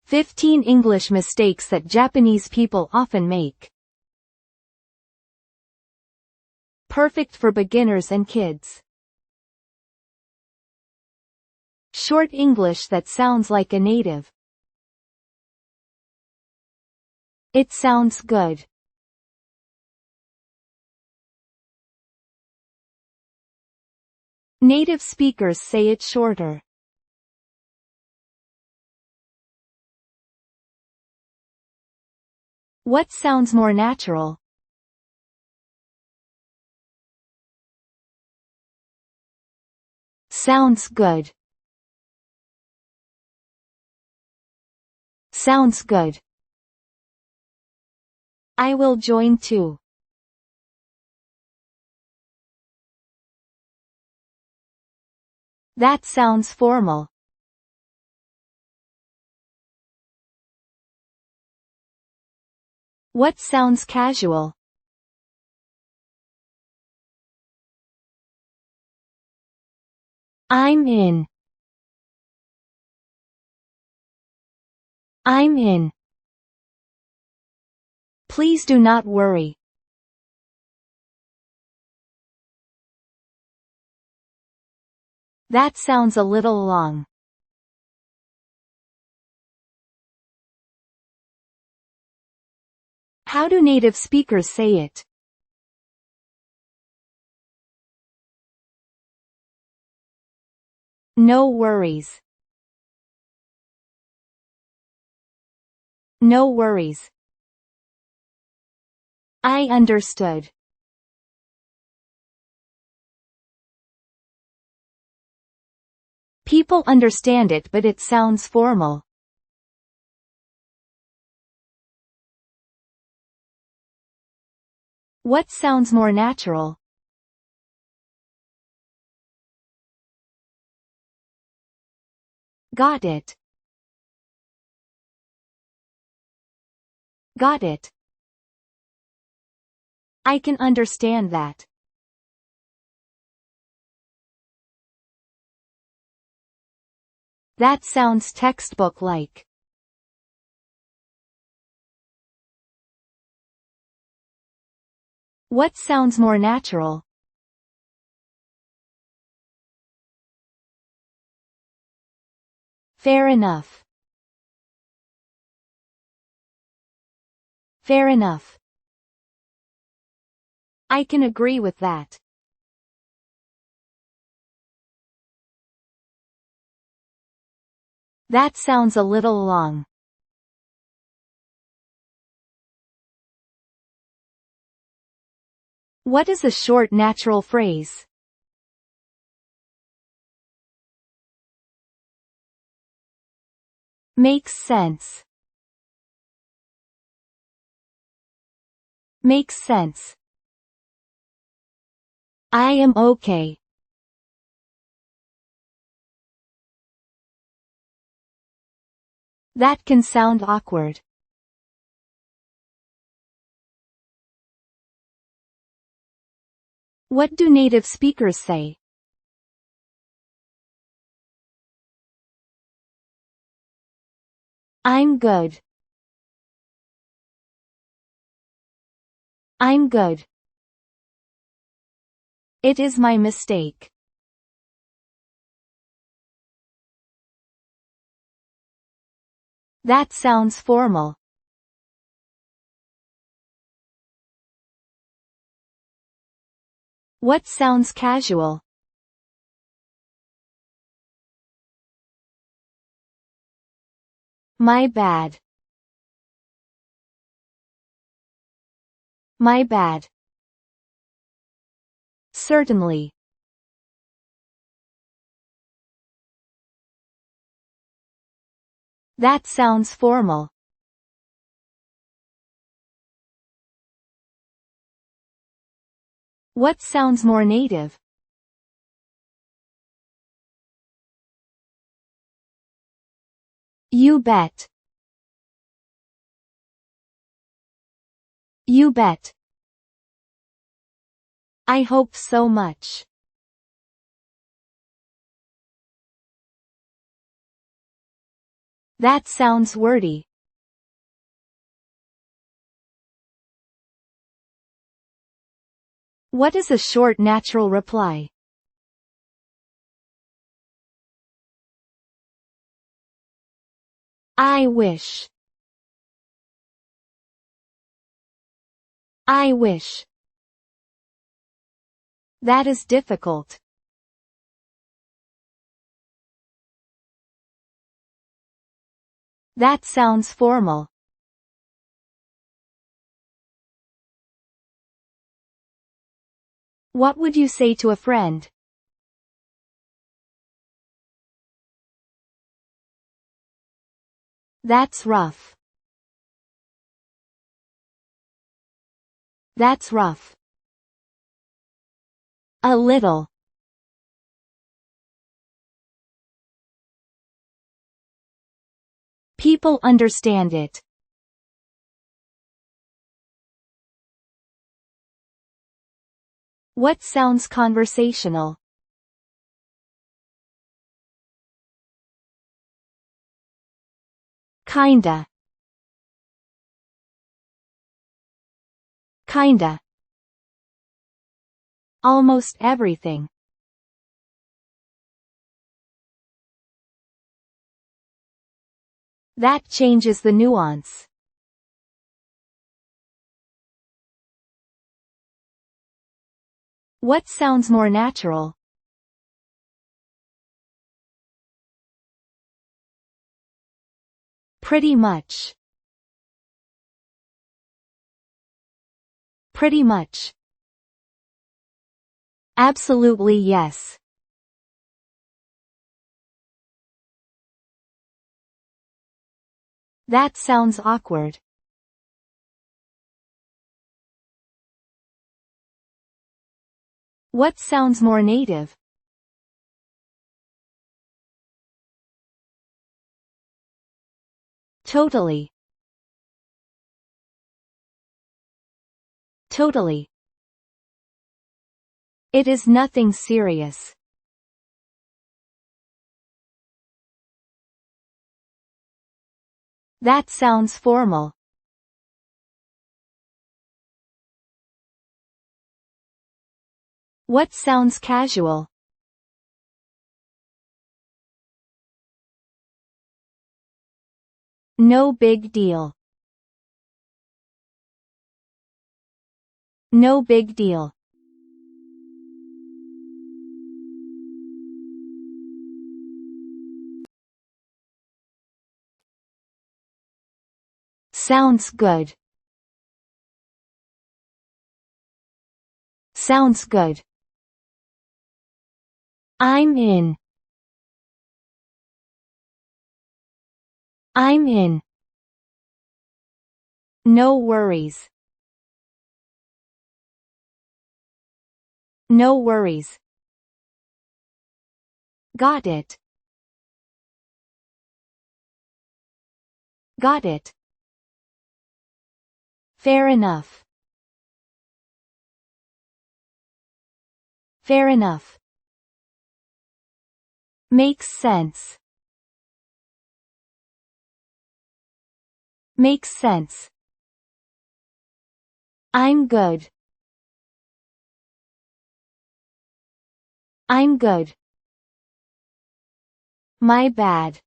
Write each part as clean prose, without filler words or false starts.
15 English mistakes that Japanese people often make. Perfect for beginners and kids. Short English that sounds like a native. It sounds good. Native speakers say it shorter. What sounds more natural? Sounds good. Sounds good. I will join too. That sounds formal. What sounds casual? I'm in. I'm in. Please do not worry. That sounds a little long. How do native speakers say it? No worries. No worries. I understood. People understand it, but it sounds formal. What sounds more natural? Got it. Got it. I can understand that. That sounds textbook-like. What sounds more natural? Fair enough. Fair enough. I can agree with that. That sounds a little long. What is a short natural phrase? Makes sense. Makes sense. I am okay. That can sound awkward. What do native speakers say? I'm good. I'm good. It is my mistake. That sounds formal. What sounds casual? My bad. My bad. Certainly. That sounds formal. What sounds more native? You bet. You bet. I hope so much. That sounds wordy. What is a short natural reply? I wish. I wish. That is difficult. That sounds formal. What would you say to a friend? That's rough. That's rough. A little. People understand it. What sounds conversational? Kinda. Kinda. Almost everything. That changes the nuance. What sounds more natural? Pretty much. Pretty much. Absolutely yes. That sounds awkward. What sounds more native? Totally. Totally. It is nothing serious. That sounds formal. What sounds casual? No big deal. No big deal. Sounds good. Sounds good. I'm in. I'm in. No worries. No worries. Got it. Got it. Fair enough. Fair enough. Makes sense. Makes sense. I'm good. I'm good. My bad.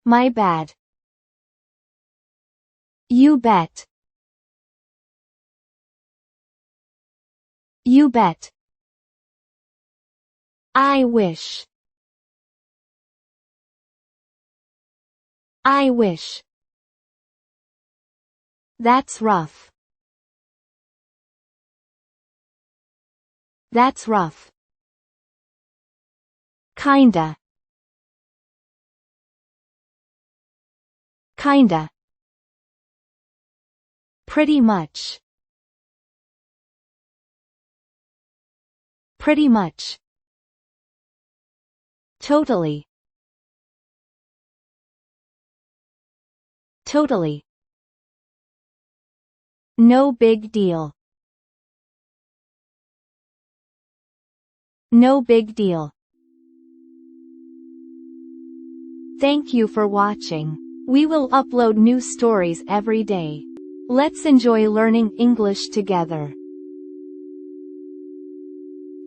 My bad. You bet. You bet. I wish. I wish. That's rough. That's rough. Kinda. Kinda. Pretty much. Pretty much. Totally. Totally. No big deal. No big deal. Thank you for watching. We will upload new stories every day. Let's enjoy learning English together.